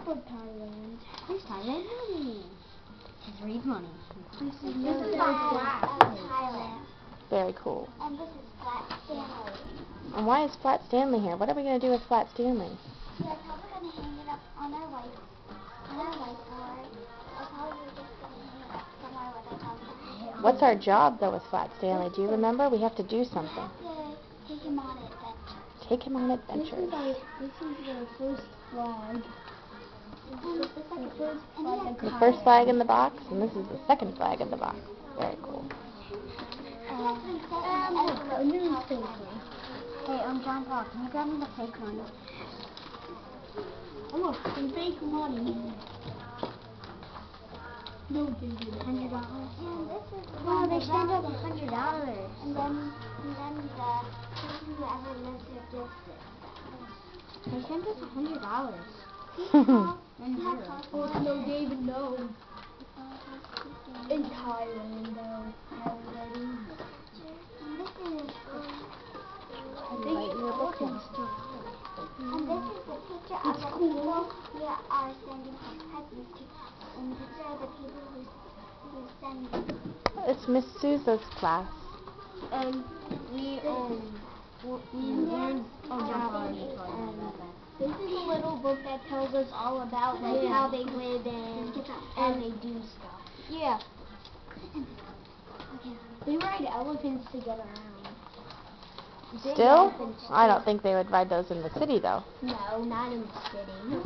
for Thailand. Where's Thailand money? Just read money. This is Thailand. Very cool. And this is Flat Stanley. And why is Flat Stanley here? What are we going to do with Flat Stanley? Yeah, probably going to hang it up on our whiteboard. Or probably just going to hang it up somewhere with our house. What's our job, though, with Flat Stanley? Do you remember? We have to do something. We have to take him on adventures. Take him on adventures. This is the first flag. And the second flag. The first flag in the box, and this is the second flag in the box. Very cool. A newspaper. Hey, John Paul, can you grab me the fake money? Oh, look, some fake money. No, $100. And this is Wow, they sent us $100. And then whoever lives here gives it. They sent us $100. Oh, no, David, no. In Thailand, though. And this is the picture of the people we are sending presents to. And these are the people who send them. It's Miss Souza's class. And we learned This is a little book that tells us all about like how they live and they do stuff. yeah. They ride elephants to get around. Still? I don't think they would ride those in the city, though. No, not in the city.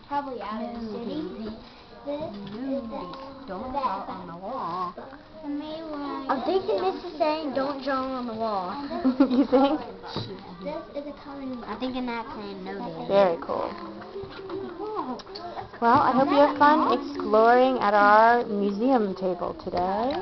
Probably out of the city. Don't draw on the wall. And they ride. I'm thinking this is saying don't draw on the wall. You think? This is a coloring. I'm thinking that's saying no day. Very cool. Well, I hope you have fun exploring at our museum table today.